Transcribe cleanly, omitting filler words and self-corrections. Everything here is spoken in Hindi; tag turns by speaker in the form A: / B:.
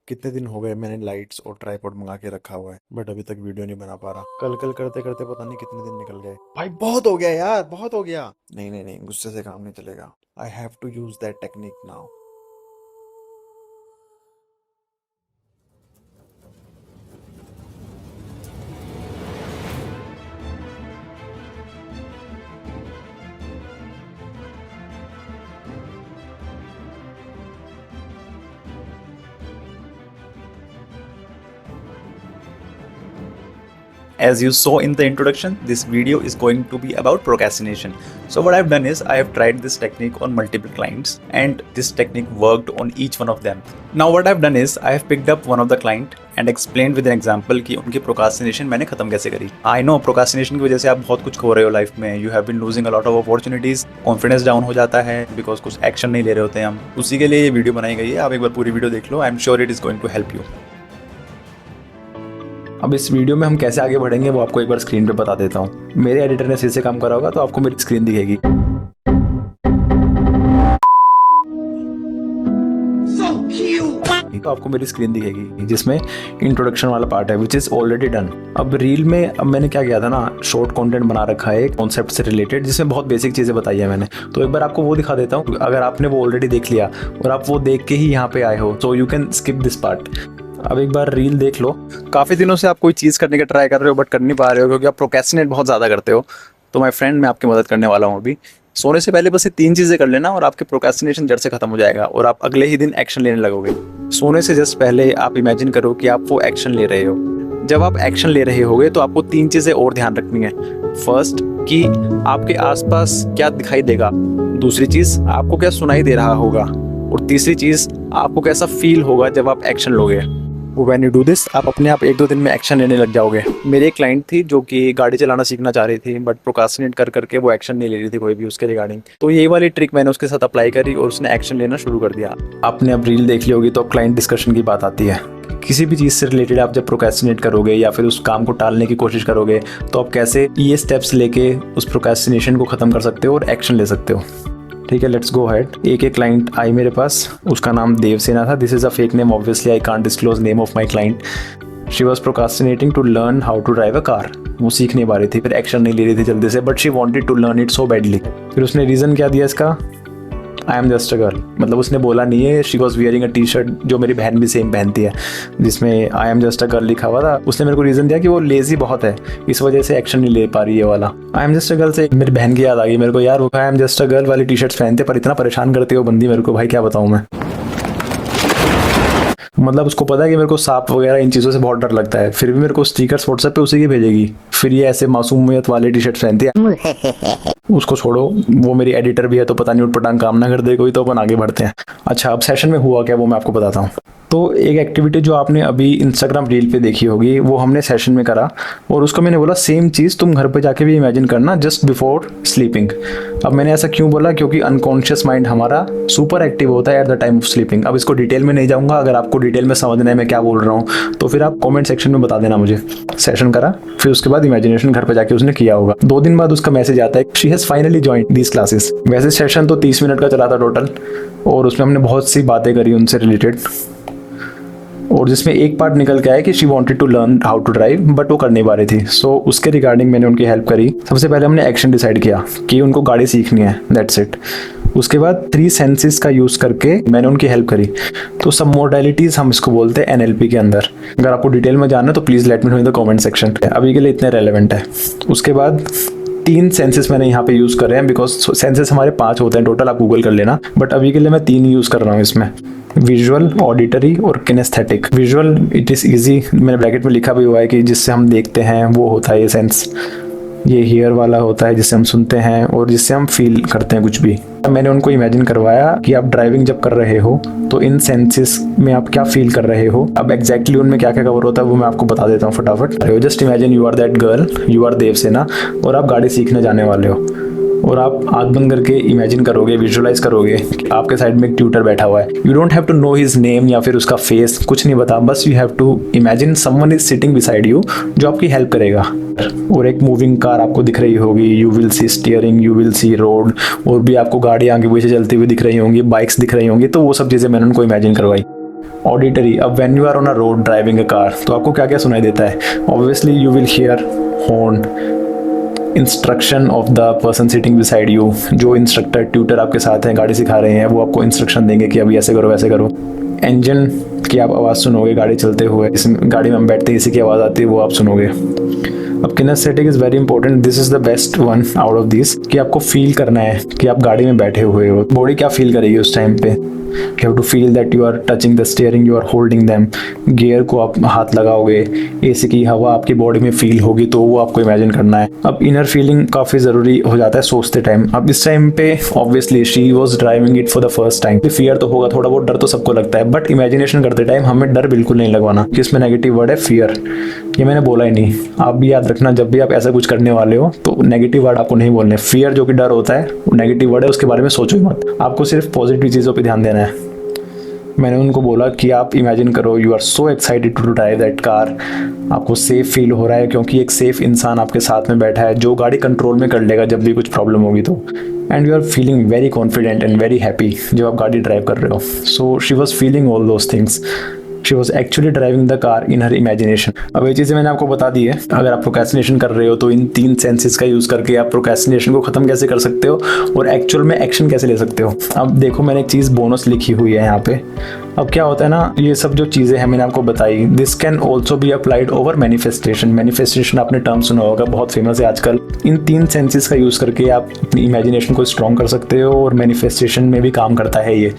A: कितने दिन हो गए मैंने लाइट्स और ट्राइपॉड मंगा के रखा हुआ है, बट अभी तक वीडियो नहीं बना पा रहा। कल कल करते करते पता नहीं कितने दिन निकल गए। भाई बहुत हो गया यार, बहुत हो गया। नहीं नहीं नहीं, गुस्से से काम नहीं चलेगा। I have to use that technique now.
B: As you saw in the introduction, this video is going to be about procrastination. So what I've done is I have tried this technique on multiple clients and this technique worked on each one of them. Now what I've done is I have picked up one of the client and explained with an example कि उनकी procrastination मैंने खत्म कैसे करी। I know procrastination की वजह से आप बहुत कुछ खो रहे हो लाइफ में। You have been losing a lot of opportunities, confidence down हो जाता है because कुछ action नहीं ले रहे होते हैं हम। उसी के लिए ये वीडियो बनाई गई है। आप एक बार पूरी वीडियो देख लो। I am sure it is going to help you. अब इस वीडियो में हम कैसे आगे बढ़ेंगे वो आपको एक बार स्क्रीन पे बता देता हूँ। मेरे एडिटर ने सही से काम करा होगा तो आपको मेरी स्क्रीन दिखेगी। तो आपको मेरी स्क्रीन दिखेगी जिसमें इंट्रोडक्शन वाला पार्ट है विच इज ऑलरेडी डन। अब रील में अब मैंने क्या किया था ना, शॉर्ट कंटेंट बना रखा है कॉन्सेप्ट से रिलेटेड जिसमें बहुत बेसिक चीजें बताई है मैंने। तो एक बार आपको वो दिखा देता हूँ। अगर आपने वो ऑलरेडी देख लिया और आप वो देख के ही यहाँ पे आए हो so you can skip this part. अब एक बार रील देख लो। काफ़ी दिनों से आप कोई चीज़ करने का ट्राई कर रहे हो बट कर नहीं पा रहे हो क्योंकि आप प्रोक्रेस्टिनेट बहुत ज़्यादा करते हो। तो माय फ्रेंड, मैं आपकी मदद करने वाला हूँ अभी। सोने से पहले बस ये 3 चीज़ें कर लेना और आपके प्रोक्रेस्टिनेशन जड़ से खत्म हो जाएगा और आप अगले ही दिन एक्शन लेने लगोगे। सोने से जस्ट पहले आप इमेजिन करो कि आप वो एक्शन ले रहे हो। जब आप एक्शन ले रहे होगे तो आपको 3 चीज़ें और ध्यान रखनी है। फर्स्ट कि आपके आसपास क्या दिखाई देगा, दूसरी चीज़ आपको क्या सुनाई दे रहा होगा और तीसरी चीज़ आपको कैसा फील होगा जब आप एक्शन लोगे। व्हेन यू डू दिस आप अपने आप 1-2 दिन में एक्शन लेने लग जाओगे। मेरी एक क्लाइंट थी जो कि गाड़ी चलाना सीखना चाह रही थी बट प्रोक्रास्टिनेट कर करके वो एक्शन नहीं ले रही थी कोई भी उसके रिगार्डिंग। तो यही वाली ट्रिक मैंने उसके साथ अप्लाई करी और उसने एक्शन लेना शुरू कर दिया। आपने अब रील देख ली होगी तो क्लाइंट डिस्कशन की बात आती है। किसी भी चीज़ से रिलेटेड आप जब प्रोक्रेस्टिनेट करोगे या फिर उस काम को टालने की कोशिश करोगे तो आप कैसे ये स्टेप्स लेके उस प्रोक्रेस्टिनेशन को ख़त्म कर सकते हो और एक्शन ले सकते हो। ठीक है, लेट्स गो हेड। एक क्लाइंट आई मेरे पास, उसका नाम देवसेना था। This is a fake name, obviously I can't disclose name of my client. She was procrastinating to learn how to drive a car. वो सीख नहीं पा रही थी, फिर एक्शन नहीं ले रही थी जल्दी से, but she wanted to learn it so badly. फिर उसने रीज़न क्या दिया इसका, I am just a girl. मतलब उसने बोला नहीं है, she was wearing a T shirt जो मेरी बहन भी सेम पहनती है जिसमें I am just a girl लिखा हुआ था। उसने मेरे को रीज़न दिया कि वो लेजी बहुत है, इस वजह से एक्शन नहीं ले पा रही है वाला। आई एम जस्ट अ गर्ल से मेरी बहन की याद आ गई मेरे को, यार वो आई एम जस्ट अ गर्ल वाली टी शर्ट्स पहनते पर इतना परेशान करती है वो बंदी मेरे को, भाई क्या बताऊँ मैं। मतलब उसको पता है कि मेरे को सांप वगैरह इन चीज़ों से बहुत डर लगता है, फिर भी मेरे को स्टिकर्स व्हाट्सएप पे उसी की भेजेगी। फिर ये ऐसे मासूमियत वाले टी शर्ट्स पहनती है। उसको छोड़ो, वो मेरी एडिटर भी है तो पता नहीं उटपटांग काम ना कर दे कोई, तो अपन आगे बढ़ते हैं। अच्छा, अब सेशन में हुआ क्या वो मैं आपको बताता हूँ। तो एक एक्टिविटी जो आपने अभी इंस्टाग्राम रील पे देखी होगी वो हमने सेशन में करा और उसको मैंने बोला सेम चीज़ तुम घर पे जाके भी इमेजिन करना जस्ट बिफोर स्लीपिंग। अब मैंने ऐसा क्यों बोला, क्योंकि अनकॉन्शियस माइंड हमारा सुपर एक्टिव होता है at the time of sleeping. अब इसको डिटेल में नहीं जाऊंगा, अगर आपको डिटेल में समझना है मैं क्या बोल रहा हूँ तो फिर आप कॉमेंट सेक्शन में बता देना मुझे। सेशन करा, फिर उसके बाद इमेजिनेशन घर पे जाके उसने किया होगा। 2 दिन बाद उसका मैसेज आता है, she has finally joined these classes. वैसे सेशन तो 30 मिनट का चला था टोटल और उसमें हमने बहुत सी बातें करी उनसे रिलेटेड, और जिसमें एक पार्ट निकल के आया कि she wanted to learn how to drive but वो कर नहीं पा रही थी। सो उसके रिगार्डिंग मैंने उनकी हेल्प करी। सबसे पहले हमने एक्शन डिसाइड किया कि उनको गाड़ी सीखनी है, दैट्स इट। उसके बाद 3 सेंसेस का यूज़ करके मैंने उनकी हेल्प करी। तो सब मोडालिटीज़ हम इसको बोलते हैं एनएलपी के अंदर। अगर आपको डिटेल में जानना है तो please let me know in the comment section. अभी के लिए इतने रेलेवेंट है। उसके बाद 3 सेंसेस मैंने यहाँ पे यूज़ कर रहे हैं बिकॉज सेंसेस हमारे 5 होते हैं टोटल, आप गूगल कर लेना, बट अभी के लिए मैं 3 यूज़ कर रहा हूँ इसमें, विजुअल, ऑडिटरी और kinaesthetic. Visual it is easy, मैंने ब्रैकेट में लिखा भी हुआ है कि जिससे हम देखते हैं वो होता है ये सेंस। ये हियर वाला होता है जिससे हम सुनते हैं और जिससे हम फील करते हैं कुछ भी। मैंने उनको इमेजिन करवाया कि आप ड्राइविंग जब कर रहे हो तो इन सेंसेस में आप क्या फील कर रहे हो। अब एग्जैक्टली उनमें क्या क्या कवर होता है वो मैं आपको बता देता हूँ फटाफट। Just imagine you are that girl, you are Devsena और आप गाड़ी सीखने जाने वाले हो और आप आँख बंद करके इमेजिन करोगे, विजुअलाइज करोगे कि आपके साइड में एक ट्यूटर बैठा हुआ है। You don't have to know his name या फिर उसका फेस, कुछ नहीं बता, बस you have to imagine someone is sitting beside you जो आपकी हेल्प करेगा। और एक मूविंग कार आपको दिख रही होगी, you will see steering, you will see road, और भी आपको गाड़ी आगे पीछे चलती हुई दिख रही होंगी, बाइक्स दिख रही होंगी। तो वो सब चीज़ें मैंने उनको इमेजिन करवाई। ऑडिटरी, अब when you are on a road driving a car तो आपको क्या क्या सुनाई देता है? Obviously you will hear horn, instruction of the person sitting beside you, जो इंस्ट्रक्टर ट्यूटर आपके साथ हैं, गाड़ी सिखा रहे हैं, वो आपको इंस्ट्रक्शन देंगे कि अभी ऐसे करो वैसे करो। इंजन की आप आवाज़ सुनोगे गाड़ी चलते हुए, इस गाड़ी में हम बैठते हैं इसी की आवाज़ आती है वो आप सुनोगे। अब kinaesthetic is very important, this is the best one out of this, कि आपको फील करना है कि आप गाड़ी में बैठे हुए हो। बॉडी क्या फील करेगी उस टाइम पे? You have to feel that you are touching the steering, you are holding them. Gear को आप हाथ लगाओगे, एसी की हवा आपकी बॉडी में फील होगी, तो वो आपको इमेजिन करना है। अब इनर फीलिंग काफ़ी ज़रूरी हो जाता है सोचते टाइम। अब इस टाइम पे obviously she was driving it for the first time, fear तो होगा, थोड़ा बहुत डर तो सबको लगता है, बट इमेजिनेशन करते टाइम हमें डर बिल्कुल नहीं लगवाना, कि इसमें नेगेटिव वर्ड है फियर, ये मैंने बोला ही नहीं। आप भी याद रखना, जब भी आप ऐसा कुछ करने वाले हो तो नेगेटिव वर्ड आपको नहीं बोलने। फियर जो कि डर होता है वो नेगेटिव वर्ड है, उसके बारे में सोचो ही मत, आपको सिर्फ पॉजिटिव चीज़ों पे ध्यान देना है। मैंने उनको बोला कि आप इमेजिन करो you are so excited to drive that car, आपको सेफ फील हो रहा है क्योंकि एक सेफ इंसान आपके साथ में बैठा है जो गाड़ी कंट्रोल में कर लेगा जब भी कुछ प्रॉब्लम होगी तो। And you are feeling very confident and very happy जब आप गाड़ी ड्राइव कर रहे हो। So she was feeling all those things, she was actually driving the car in her imagination. अब ये चीज़ें मैंने आपको बता दी है। अगर आप प्रोक्रेस्टिनेशन कर रहे हो तो इन 3 सेंसेस का यूज़ करके आप प्रोक्रेस्टिनेशन को ख़त्म कैसे कर सकते हो और एक्चुअल में एक्शन कैसे ले सकते हो। अब देखो मैंने एक चीज़ बोनस लिखी हुई है यहाँ पे। अब क्या होता है ना, ये सब जो चीज़ें हैं मैंने आपको बताई, this can also be applied over manifestation. Manifestation आपने टर्म सुना होगा, बहुत फेमस है आजकल। इन 3 सेंसेस का यूज़ करके आप अपनी इमेजिनेशन को स्ट्रॉन्ग कर सकते हो और मैनिफेस्टेशन में भी काम करता है ये।